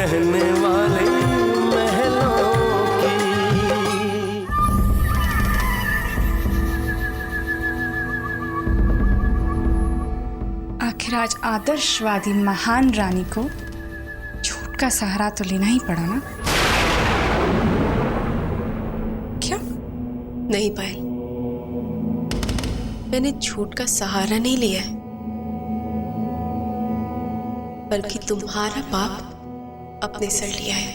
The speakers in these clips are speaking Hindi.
रहने वाले महलों की। आखिर आज आदर्शवादी महान रानी को झूठ का सहारा तो लेना ही पड़ा ना? क्या? नहीं पायल, मैंने झूठ का सहारा नहीं लिया है, बल्कि तुम्हारा पाप अपने सर लिया है।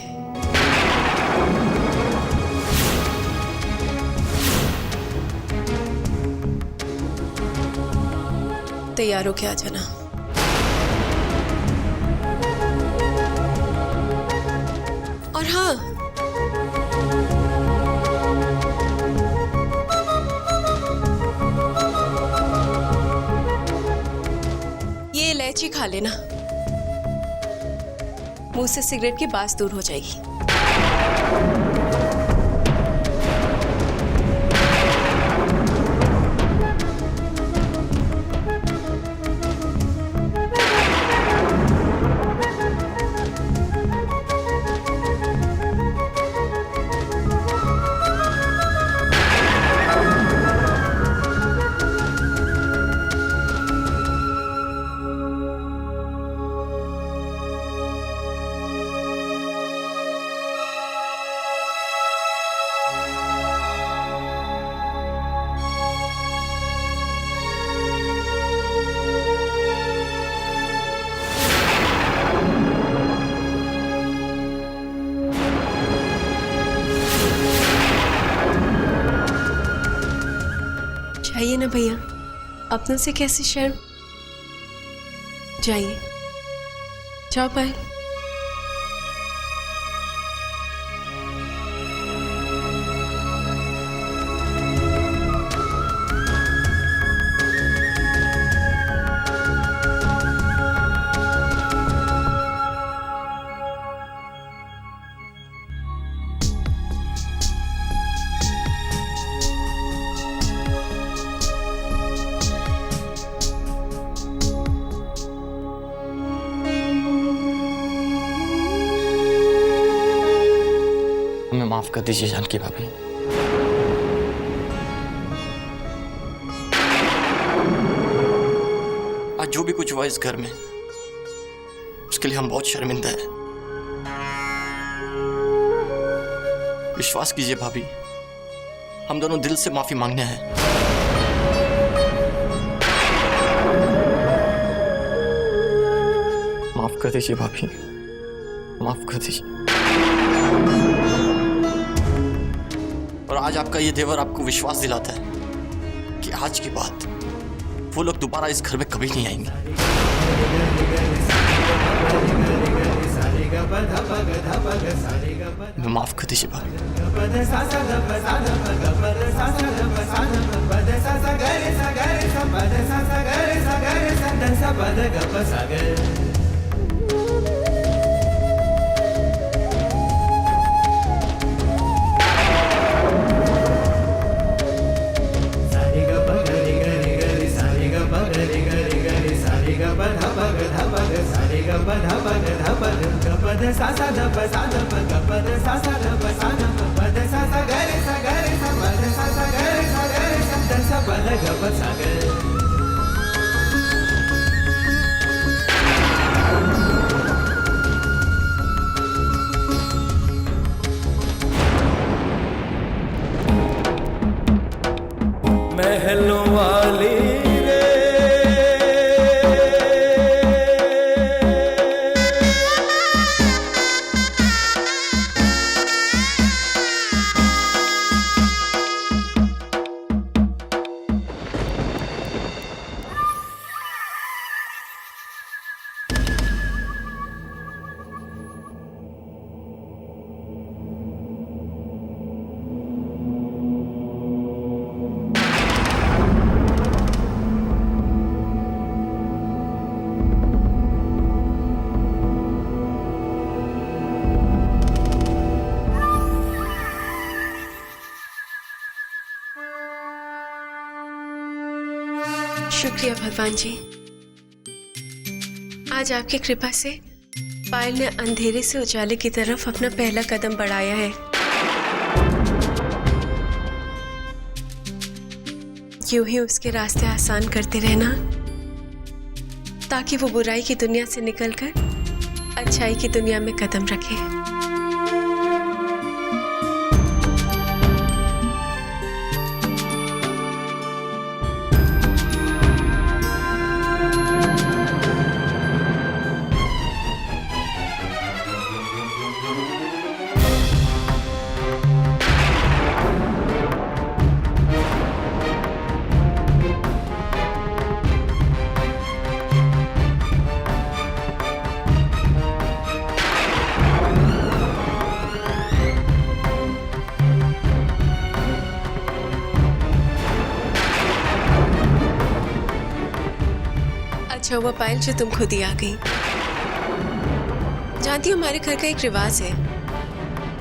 तैयार हो के आ जाना। और हाँ, ये इलायची खा लेना, मुंह से सिगरेट की बास दूर हो जाएगी। जाइए ना भैया, अपनों से कैसी शर्म। जाइए, जाओ पायल। हमें माफ कर दीजिए जानकी भाभी। आज जो भी कुछ हुआ इस घर में, उसके लिए हम बहुत शर्मिंदा हैं। विश्वास कीजिए भाभी, हम दोनों दिल से माफी मांगने हैं। माफ कर दीजिए भाभी, माफ कर दीजिए। और आज आपका ये देवर आपको विश्वास दिलाता है कि आज के बाद वो लोग दोबारा इस घर में कभी नहीं आएंगे। मैं माफ कर दीजिए भाभी। महलों वाली शुक्रिया भगवान जी, आज आपकी कृपा से पायल ने अंधेरे से उजाले की तरफ अपना पहला कदम बढ़ाया है। यूं ही उसके रास्ते आसान करते रहना, ताकि वो बुराई की दुनिया से निकलकर अच्छाई की दुनिया में कदम रखे। अच्छा हुआ पायल जो तुम खुद ही आ गई। जानती हो हमारे घर का एक रिवाज है,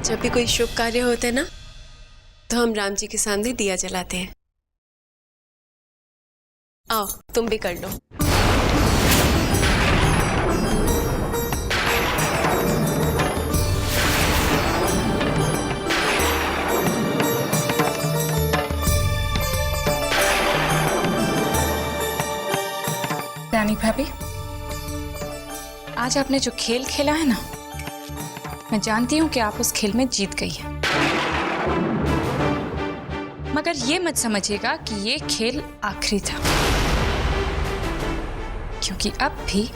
जब भी कोई शुभ कार्य होता है ना, तो हम राम जी के सामने दिया जलाते हैं। आओ तुम भी कर लो। रानी भाभी, आज आपने जो खेल खेला है ना, मैं जानती हूं कि आप उस खेल में जीत गई हैं। मगर ये मत समझिएगा कि ये खेल आखिरी था, क्योंकि अब भी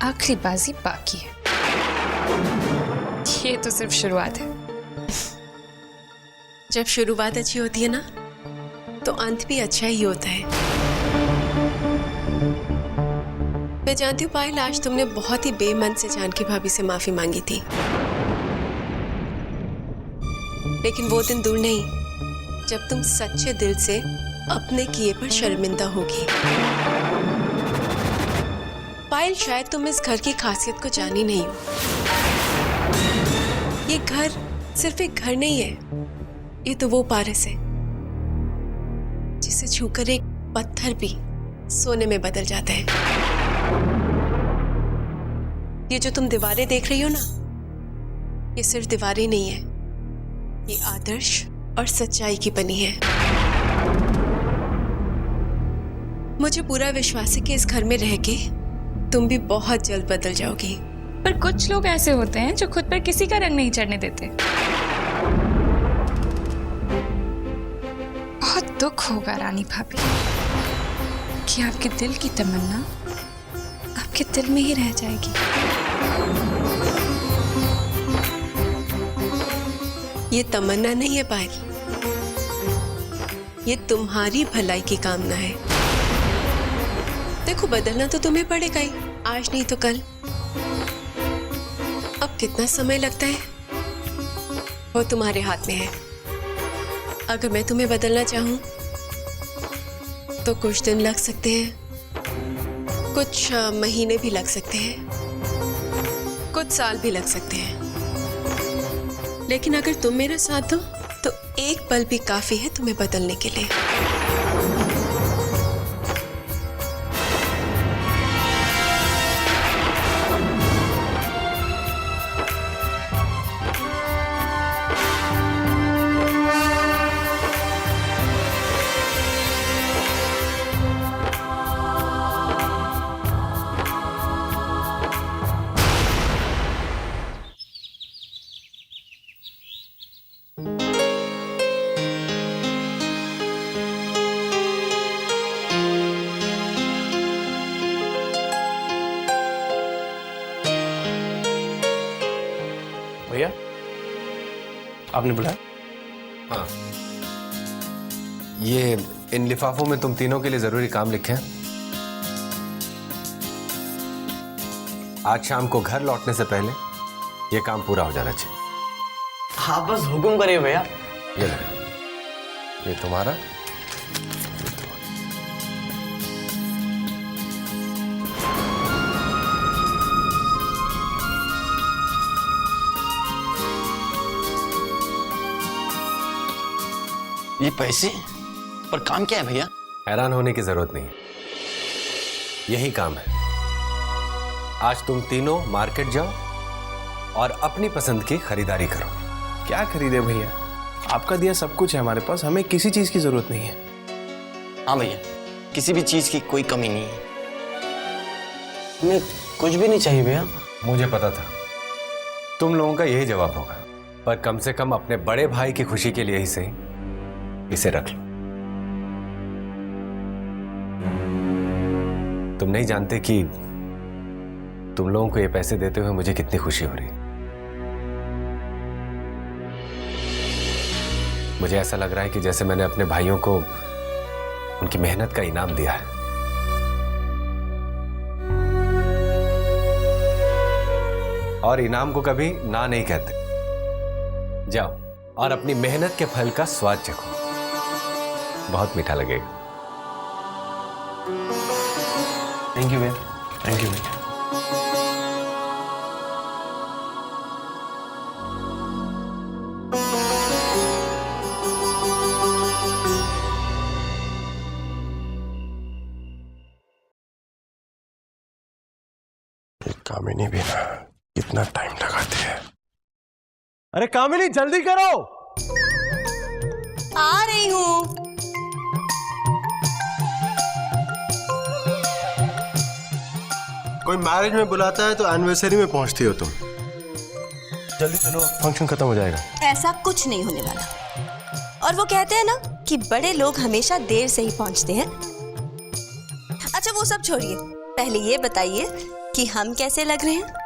आखिरी बाजी बाकी है। ये तो सिर्फ शुरुआत है। जब शुरुआत अच्छी होती है ना, तो अंत भी अच्छा ही होता है। मैं जानती हूँ पायल, आज तुमने बहुत ही बेमन से जानकी भाभी से माफी मांगी थी, लेकिन वो दिन दूर नहीं जब तुम सच्चे दिल से अपने किए पर शर्मिंदा होगी। पायल, शायद तुम इस घर की खासियत को जानी नहीं हो। ये घर सिर्फ एक घर नहीं है, ये तो वो पारस है जिसे छूकर एक पत्थर भी सोने में बदल जाता है। ये जो तुम दीवारें देख रही हो ना, ये सिर्फ दीवारें नहीं है, ये आदर्श और सच्चाई की बनी है। मुझे पूरा विश्वास है कि इस घर में रह के तुम भी बहुत जल्द बदल जाओगी। पर कुछ लोग ऐसे होते हैं जो खुद पर किसी का रंग नहीं चढ़ने देते। बहुत दुख होगा रानी भाभी कि आपके दिल की तमन्ना आपके दिल में ही रह जाएगी। ये तमन्ना नहीं है पायल, ये तुम्हारी भलाई की कामना है। देखो, बदलना तो तुम्हें पड़ेगा ही, आज नहीं तो कल। अब कितना समय लगता है वो तुम्हारे हाथ में है। अगर मैं तुम्हें बदलना चाहूं तो कुछ दिन लग सकते हैं, कुछ महीने भी लग सकते हैं, कुछ साल भी लग सकते हैं, लेकिन अगर तुम मेरा साथ दो तो एक पल भी काफी है तुम्हें बदलने के लिए। भैया, आपने बुलाया? हाँ, ये इन लिफाफों में तुम तीनों के लिए जरूरी काम लिखे हैं। आज शाम को घर लौटने से पहले ये काम पूरा हो जाना चाहिए। हाँ, बस हुक्म करिए भैया। ये लो, ये तुम्हारा। ये पैसे पर काम क्या है भैया? हैरान होने की जरूरत नहीं, यही काम है। आज तुम तीनों मार्केट जाओ और अपनी पसंद की खरीदारी करो। क्या खरीदे भैया, आपका दिया सब कुछ है हमारे पास, हमें किसी चीज की जरूरत नहीं है। हाँ भैया, किसी भी चीज की कोई कमी नहीं है। हमें कुछ भी नहीं चाहिए भैया। मुझे पता था तुम लोगों का यही जवाब होगा, पर कम से कम अपने बड़े भाई की खुशी के लिए ही सही इसे रख लो। तुम नहीं जानते कि तुम लोगों को ये पैसे देते हुए मुझे कितनी खुशी हो रही। मुझे ऐसा लग रहा है कि जैसे मैंने अपने भाइयों को उनकी मेहनत का इनाम दिया है। और इनाम को कभी ना नहीं कहते। जाओ और अपनी मेहनत के फल का स्वाद चखो, बहुत मीठा लगेगा। थैंक यू भैया, थैंक यू भैया। कामिनी भी ना कितना टाइम लगाती है। अरे कामिनी जल्दी करो। आ रही हूँ। कोई मैरिज में बुलाता है तो एनिवर्सरी में पहुंचती हो तुम। जल्दी चलो, फंक्शन खत्म हो जाएगा। ऐसा कुछ नहीं होने वाला। और वो कहते हैं ना कि बड़े लोग हमेशा देर से ही पहुंचते हैं। अच्छा वो सब छोड़िए, पहले ये बताइए कि हम कैसे लग रहे हैं।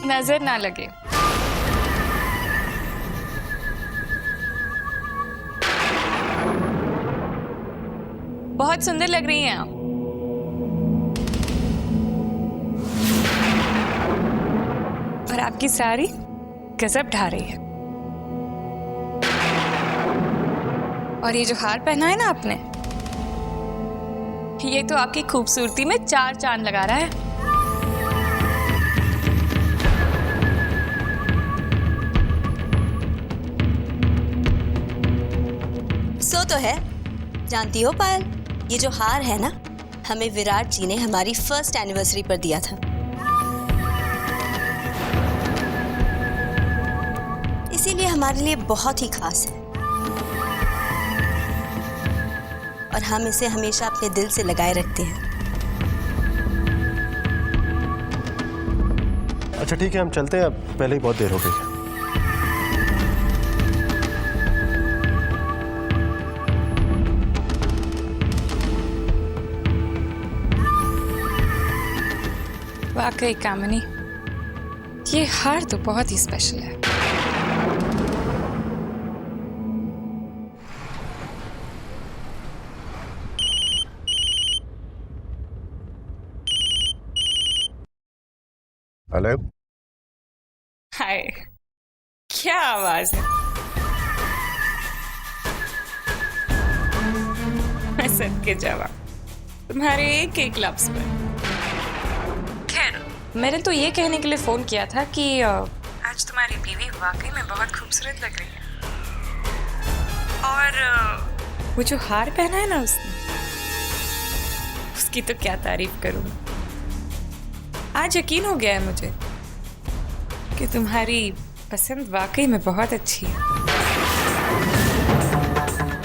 नजर ना लगे। बहुत सुंदर लग रही हैं आप। और आपकी साड़ी गजब ढा रही है। और ये जो हार पहना है ना आपने, ये तो आपकी खूबसूरती में 4 चांद लगा रहा है। सो तो है, जानती हो पायल, ये जो हार है ना, हमें विराट जी ने हमारी फर्स्ट एनिवर्सरी पर दिया था। इसीलिए हमारे लिए बहुत ही खास है और हम इसे हमेशा अपने दिल से लगाए रखते हैं। अच्छा ठीक है, हम चलते हैं, अब पहले ही बहुत देर हो गई है। वाकई कामिनी, ये हार तो बहुत ही स्पेशल है। हेलो। हाय, क्या आवाज है। मैं सदके जवाब तुम्हारे एक एक लफ्ज पर। खैर, मैंने तो ये कहने के लिए फोन किया था कि आज तुम्हारी बीवी वाकई में बहुत खूबसूरत लग रही है। और वो जो हार पहना है ना उसने, उसकी तो क्या तारीफ करूं। आज यकीन हो गया है मुझे कि तुम्हारी पसंद वाकई में बहुत अच्छी है।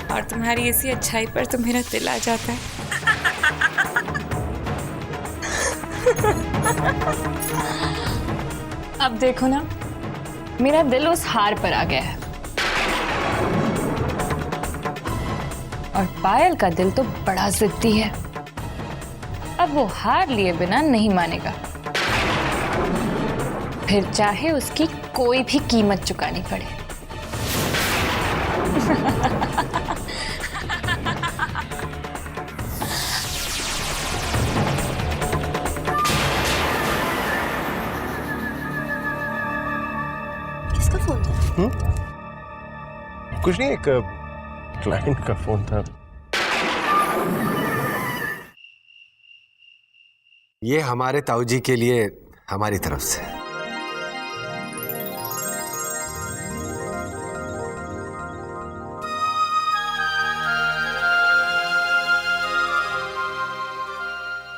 और तुम्हारी ऐसी अच्छाई पर तो मेरा दिल आ जाता है। अब देखो ना, मेरा दिल उस हार पर आ गया है। और पायल का दिल तो बड़ा जिद्दी है। अब वो हार लिए बिना नहीं मानेगा, फिर चाहे उसकी कोई भी कीमत चुकानी पड़े। किसका फोन था? कुछ नहीं, एक क्लाइंट का फोन था। ये हमारे ताऊ जी के लिए हमारी तरफ से।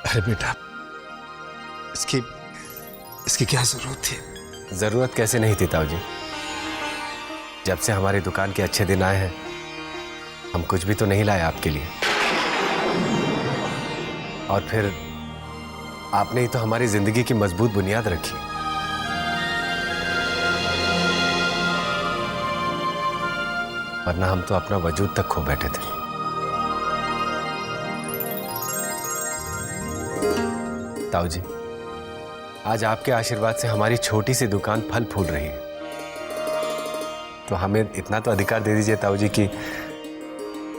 अरे बेटा, इसकी इसकी क्या जरूरत थी? जरूरत कैसे नहीं थी ताऊ जी? जब से हमारी दुकान के अच्छे दिन आए हैं हम कुछ भी तो नहीं लाए आपके लिए। और फिर आपने ही तो हमारी जिंदगी की मजबूत बुनियाद रखी। वरना हम तो अपना वजूद तक खो बैठे थे। ताऊ जी, आज आपके आशीर्वाद से हमारी छोटी सी दुकान फल फूल रही है, तो हमें इतना तो अधिकार दे दीजिए ताऊ जी कि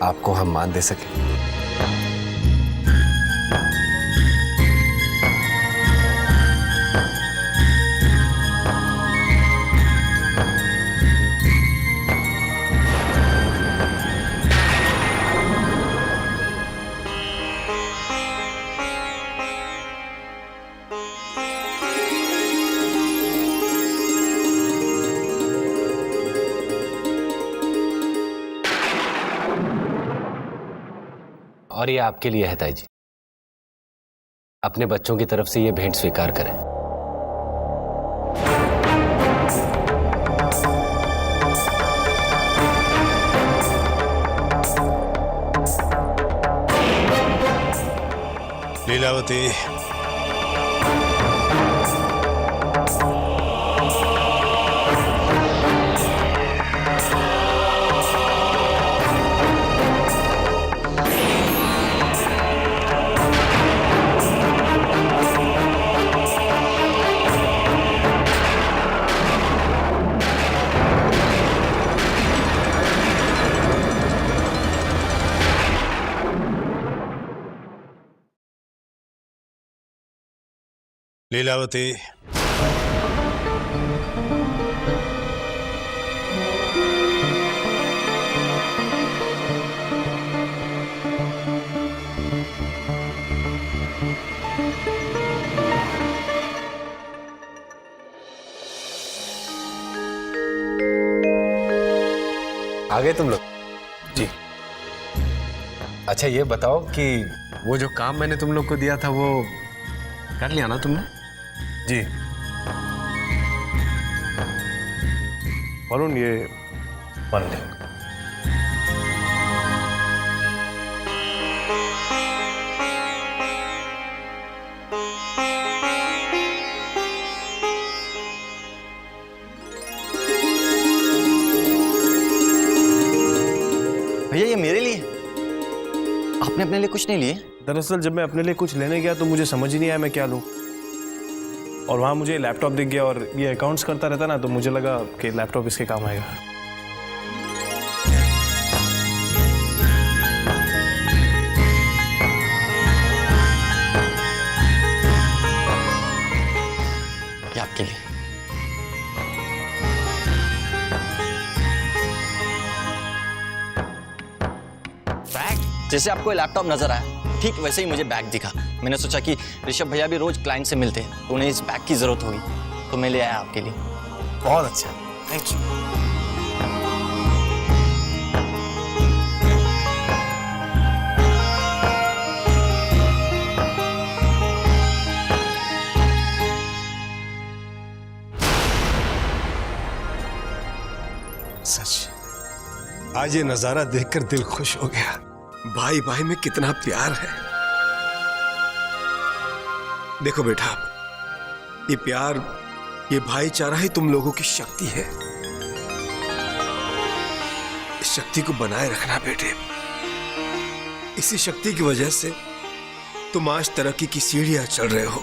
आपको हम मान दे सकें। और ये आपके लिए है ताई जी। अपने बच्चों की तरफ से ये भेंट स्वीकार करें। लीलावती, लीलावती, आ गए तुम लोग? जी। अच्छा ये बताओ कि वो जो काम मैंने तुम लोग को दिया था वो कर लिया ना तुमने? जी वरुण, ये बन गया। भैया ये मेरे लिए? आपने अपने लिए कुछ नहीं लिए? दरअसल जब मैं अपने लिए कुछ लेने गया तो मुझे समझ ही नहीं आया मैं क्या लूँ, और वहाँ मुझे लैपटॉप दिख गया और ये अकाउंट्स करता रहता ना, तो मुझे लगा कि लैपटॉप इसके काम आएगा। ये आपके लिए। बैग? जैसे आपको लैपटॉप नजर आया ठीक वैसे ही मुझे बैग दिखा। मैंने सोचा कि ऋषभ भैया भी रोज क्लाइंट से मिलते हैं तो उन्हें इस बैग की जरूरत होगी, तो मैं ले आया आपके लिए। बहुत अच्छा, थैंक यू। सच, आज ये नजारा देखकर दिल खुश हो गया। भाई भाई में कितना प्यार है। देखो बेटा, ये प्यार, ये भाईचारा ही तुम लोगों की शक्ति है। इस शक्ति को बनाए रखना बेटे। इसी शक्ति की वजह से तुम आज तरक्की की सीढ़ियां चढ़ रहे हो।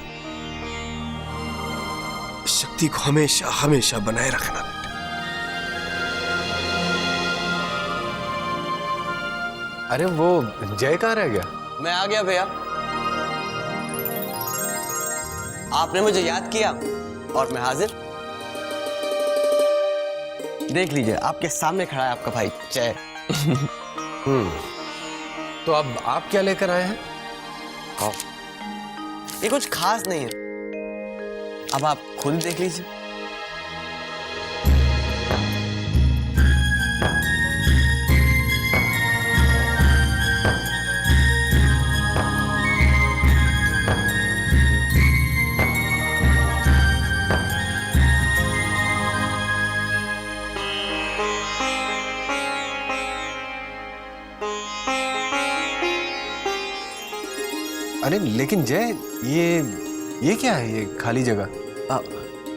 इस शक्ति को हमेशा हमेशा बनाए रखना बेटे। अरे वो जय कहाँ रह गया? मैं आ गया भैया। आपने मुझे याद किया और मैं हाजिर। देख लीजिए, आपके सामने खड़ा है आपका भाई जय। तो अब आप क्या लेकर आए हैं? ये कुछ खास नहीं है, अब आप खुद देख लीजिए। लेकिन जय, ये क्या है, ये खाली जगह?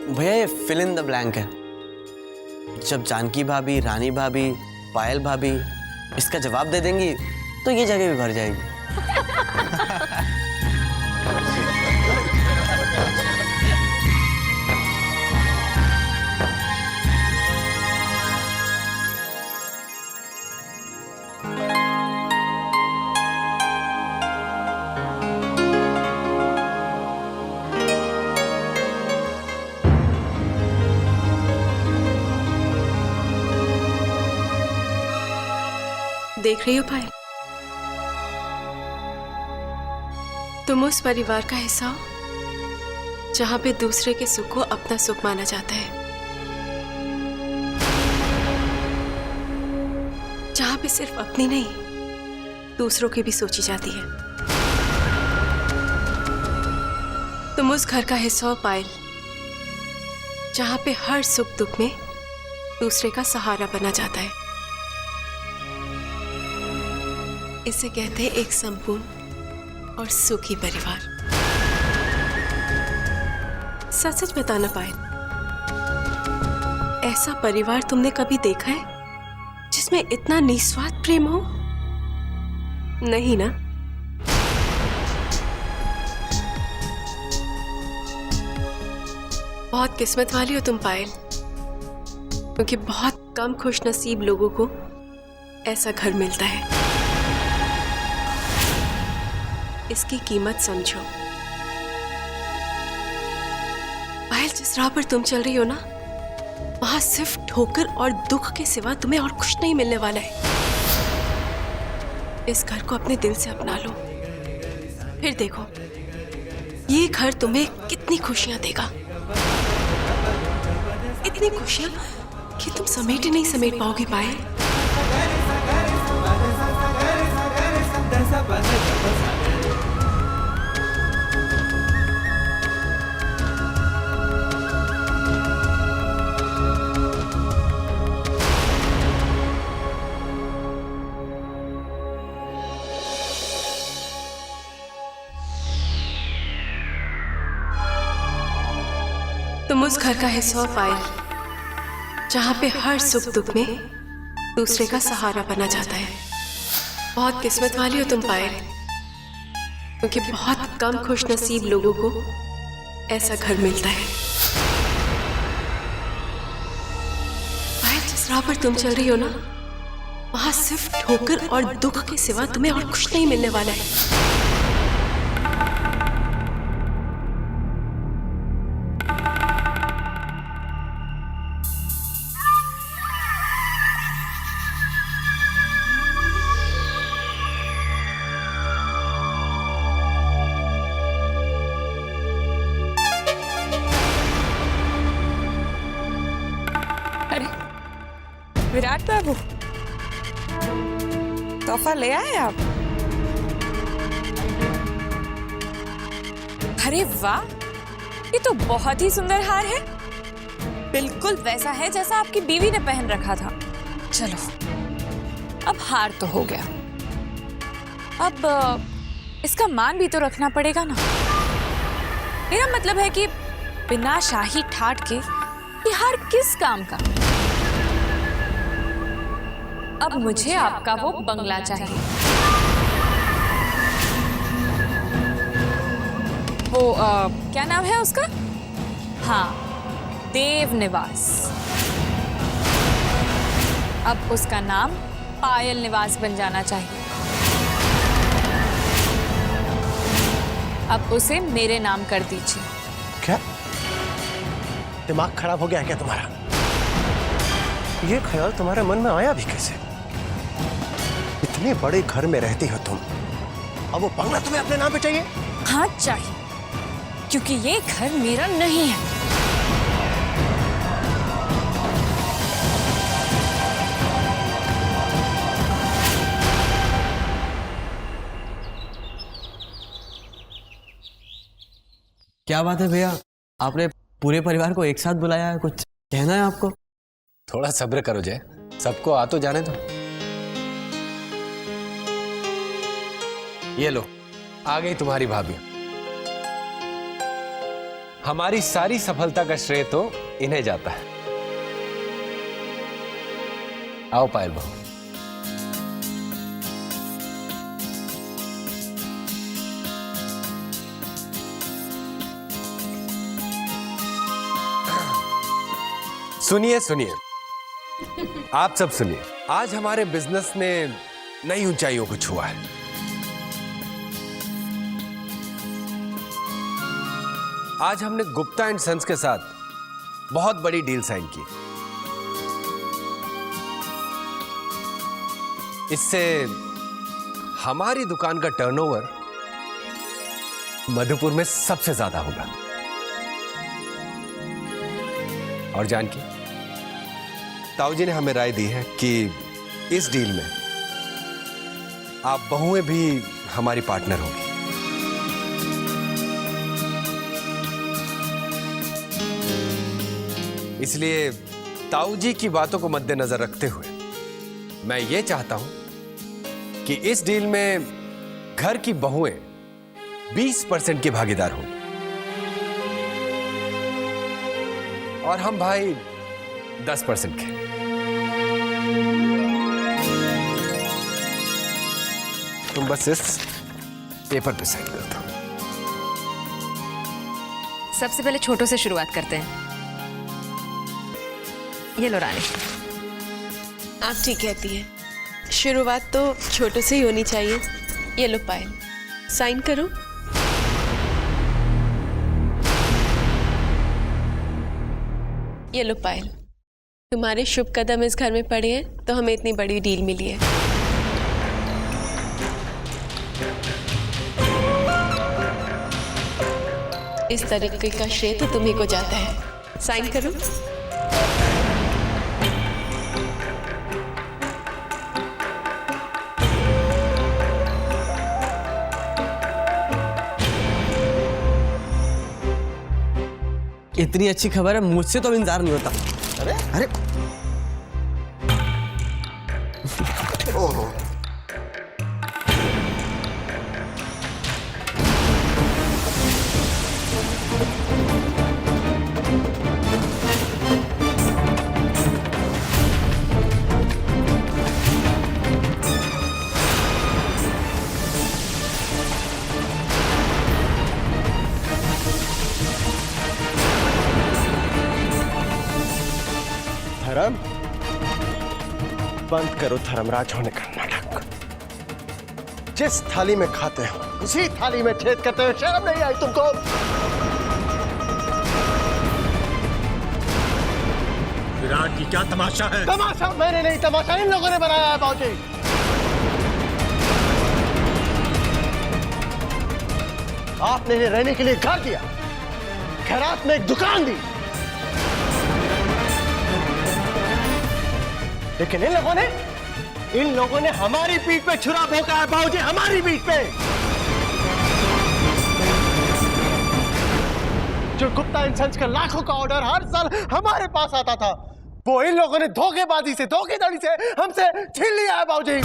भैया ये फिल इन द ब्लैंक है। जब जानकी भाभी, रानी भाभी, पायल भाभी इसका जवाब दे देंगी तो ये जगह भी भर जाएगी। देख रही हो पायल, तुम उस परिवार का हिस्सा हो जहां पे दूसरे के सुख को अपना सुख माना जाता है, जहां पे सिर्फ अपनी नहीं दूसरों की भी सोची जाती है। तुम उस घर का हिस्सा हो पायल, जहां पे हर सुख दुख में दूसरे का सहारा बना जाता है। इसे कहते हैं एक संपूर्ण और सुखी परिवार। सच सच बताना पायल, ऐसा परिवार तुमने कभी देखा है जिसमें इतना निस्वार्थ प्रेम हो? नहीं ना? बहुत किस्मत वाली हो तुम पायल, क्योंकि बहुत कम खुशनसीब लोगों को ऐसा घर मिलता है। इसकी कीमत समझो। पायल, जिस राह पर तुम चल रही हो ना, वहां सिर्फ ठोकर और दुख के सिवा तुम्हें और कुछ नहीं मिलने वाला है। इस घर को अपने दिल से अपना लो, फिर देखो ये घर तुम्हें कितनी खुशियां देगा। इतनी खुशियां कि तुम समेट ही नहीं समेट पाओगी पायल। तुम उस घर का हिस्सा हो पायल, जहां पे हर सुख दुख में दूसरे का सहारा बना जाता है। बहुत किस्मत वाली हो तुम पायल, क्योंकि बहुत कम खुशनसीब लोगों को ऐसा घर मिलता है। पायल, जिस राह पर तुम चल रही हो ना, वहां सिर्फ ठोकर और दुख के सिवा तुम्हें और कुछ नहीं मिलने वाला है। विराट बाबू, तोहफा ले आए आप? अरे वाह, ये तो बहुत ही सुंदर हार है। बिल्कुल वैसा है जैसा आपकी बीवी ने पहन रखा था। चलो, अब हार तो हो गया, अब इसका मान भी तो रखना पड़ेगा ना। मेरा मतलब है कि बिना शाही ठाट के ये हार किस काम का। अब मुझे आपका वो बंगला चाहिए, वो क्या नाम है उसका? हाँ, देव निवास। अब उसका नाम पायल निवास बन जाना चाहिए। अब उसे मेरे नाम कर दीजिए। क्या दिमाग खराब हो गया है क्या तुम्हारा? ये ख्याल तुम्हारे मन में आया भी कैसे? इतने बड़े घर में रहती हो तुम, अब वो बंगला तुम्हें अपने नाम पे चाहिए? हाँ चाहिए, क्योंकि ये घर मेरा नहीं है। क्या बात है भैया, आपने पूरे परिवार को एक साथ बुलाया है, कुछ कहना है आपको? थोड़ा सब्र करो जय, सबको आ तो जाने दो। ये लो, आ गई तुम्हारी भाभी। हमारी सारी सफलता का श्रेय तो इन्हें जाता है। आओ पायल बहू। सुनिए सुनिए, आप सब सुनिए। आज हमारे बिजनेस ने नई ऊंचाइयों को छुआ है। आज हमने गुप्ता एंड सन्स के साथ बहुत बड़ी डील साइन की। इससे हमारी दुकान का टर्नओवर मधुपुर में सबसे ज्यादा होगा। और जानकी, ताऊ जी ने हमें राय दी है कि इस डील में आप बहुएं भी हमारी पार्टनर होंगी। इसलिए ताऊ जी की बातों को मद्देनजर रखते हुए मैं ये चाहता हूं कि इस डील में घर की बहुएं 20% की भागीदार होंगी और हम भाई 10% के। तुम बस इस पेपर पे साइन कर दो। सबसे पहले छोटों से शुरुआत करते हैं। ये लो रानी। आप ठीक कहती हैं, शुरुआत तो छोटे से ही होनी चाहिए। ये लो पायल, साइन करो। ये लो पायल, तुम्हारे शुभ कदम इस घर में पड़े हैं तो हमें इतनी बड़ी डील मिली है। इस तरीके का श्रेय तो तुम्हीं को जाता है। साइन करो। इतनी अच्छी खबर है, मुझसे तो इंतजार नहीं होता। अरे अरे ओहो, धर्म, बंद करो धर्मराज होने का नाटक। जिस थाली में खाते हो उसी थाली में छेद करते हो। शर्म नहीं आई तुमको? विराट की क्या तमाशा है? तमाशा मैंने नहीं, तमाशा इन लोगों ने बनाया है बाबूजी। आपने इन्हें रहने के लिए घर दिया, खैरात में एक दुकान दी, लेकिन इन लोगों ने हमारी पीठ पे छुरा भोंका है बाबूजी, हमारी पीठ पे। जो गुप्ता एंड सन्स का लाखों का ऑर्डर हर साल हमारे पास आता था, वो इन लोगों ने धोखेबाजी से, धोखेधड़ी से हमसे छीन लिया है बाबूजी।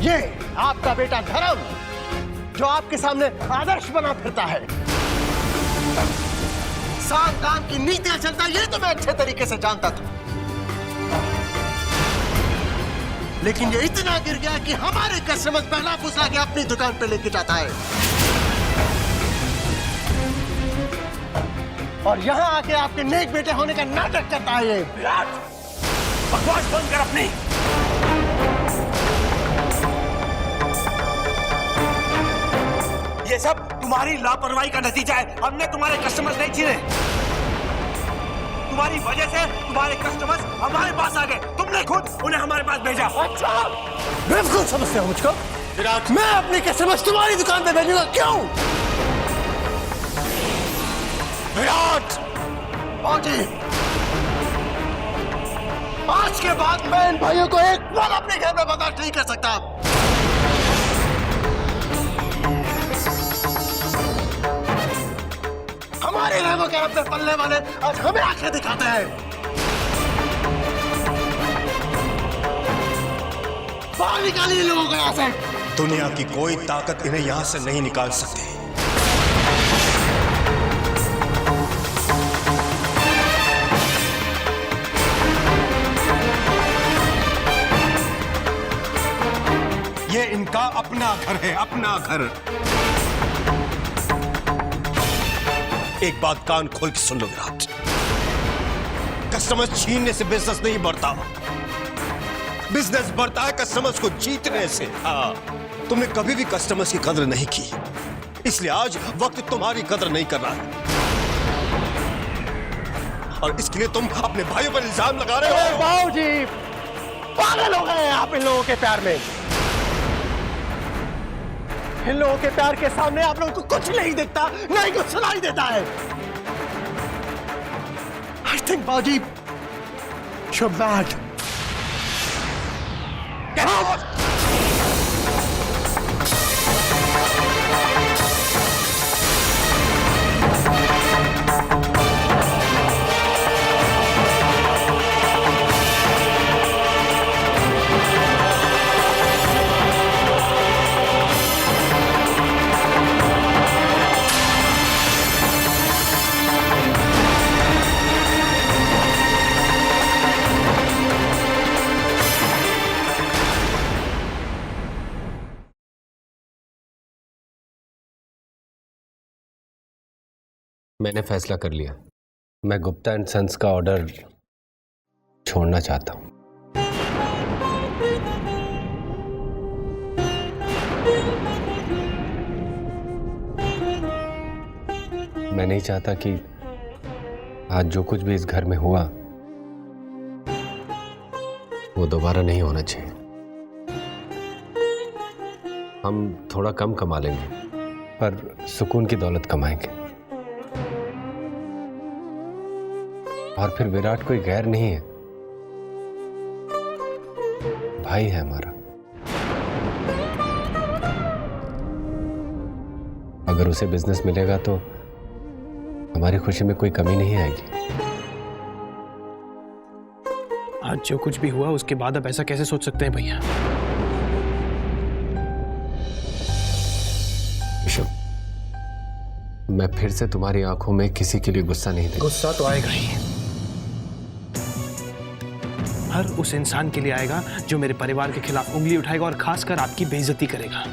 ये आपका बेटा धर्म, जो आपके सामने आदर्श बना फिरता है, साफ काम की नीतियां चलता, ये तो मैं अच्छे तरीके से जानता था। लेकिन ये इतना गिर गया कि हमारे कस्टमर्स पहला फुसला के अपनी दुकान पे लेके जाता है, और यहां आके आपके नेक बेटे होने का नाटक करता है। ये विराट, बकवास बंद कर अपनी। ये सब तुम्हारी लापरवाही का नतीजा है। हमने तुम्हारे कस्टमर्स नहीं छीने, तुम्हारी वजह से तुम्हारे कस्टमर्स हमारे पास आ गए। तुमने खुद उन्हें हमारे पास भेजा। अच्छा, बिल्कुल समझते हो मुझको? विराट, मैं अपने कस्टमर्स तुम्हारी दुकान पे भेजूंगा, क्यों? विराट, बाबूजी, आज के बाद मैं इन भाइयों को एक पल अपने घर में बर्दाश्त नहीं कर सकता। हमारे रहमो के रब में पलने वाले आज हमें आंखें दिखाते हैं। बाहर निकालिए इन लोगों को यहाँ से। दुनिया की कोई ताकत इन्हें यहाँ से नहीं निकाल सकती। ये इनका अपना घर है, अपना घर। एक बात कान खोल के सुन लो विराट, कस्टमर छीनने से बिजनेस नहीं बढ़ता, बिजनेस बढ़ता है कस्टमर्स को जीतने से। हाँ, तुमने कभी भी कस्टमर्स की कदर नहीं की, इसलिए आज वक्त तुम्हारी कदर नहीं कर रहा है, और इसके लिए तुम अपने भाइयों पर इल्जाम लगा रहे हो। बाबूजी पागल हो गए आप इन लोगों के प्यार में। इन लोगों के प्यार के सामने आप लोगों को कुछ नहीं दिखता, नहीं कुछ सुनाई देता है। I think बाबूजी you're mad. Get out! मैंने फैसला कर लिया, मैं गुप्ता एंड सन्स का ऑर्डर छोड़ना चाहता हूं। मैं नहीं चाहता कि आज जो कुछ भी इस घर में हुआ वो दोबारा नहीं होना चाहिए। हम थोड़ा कम कमा लेंगे पर सुकून की दौलत कमाएंगे। और फिर विराट कोई गैर नहीं है, भाई है हमारा। अगर उसे बिजनेस मिलेगा तो हमारी खुशी में कोई कमी नहीं आएगी। आज जो कुछ भी हुआ उसके बाद अब ऐसा कैसे सोच सकते हैं भैया? ऋषभ, मैं फिर से तुम्हारी आंखों में किसी के लिए गुस्सा नहीं देगा। गुस्सा तो आएगा ही, हर उस इंसान के लिए आएगा जो मेरे परिवार के खिलाफ उंगली उठाएगा और खासकर आपकी बेइज्जती करेगा।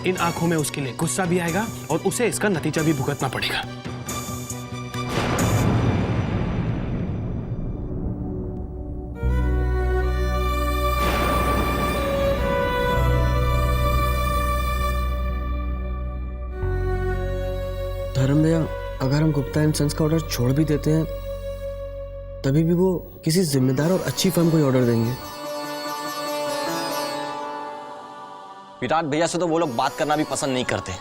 इन आंखों में उसके लिए गुस्सा भी आएगा और उसे इसका नतीजा भी भुगतना पड़ेगा। धर्म भैया, अगर हम गुप्ता एंड सन्स का ऑर्डर छोड़ भी देते हैं तभी भी वो किसी जिम्मेदार और अच्छी फर्म को ऑर्डर देंगे। विराट भैया से तो वो लोग बात करना भी पसंद नहीं करते,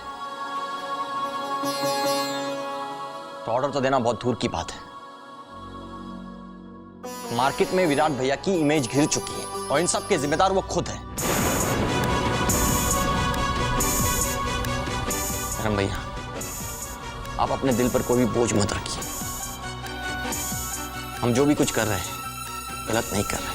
तो ऑर्डर तो देना बहुत दूर की बात है। मार्केट में विराट भैया की इमेज गिर चुकी है और इन सब के जिम्मेदार वो खुद है। धर्म भैया, आप अपने दिल पर कोई भी बोझ मत रखिए। हम जो भी कुछ कर रहे हैं गलत नहीं कर रहे।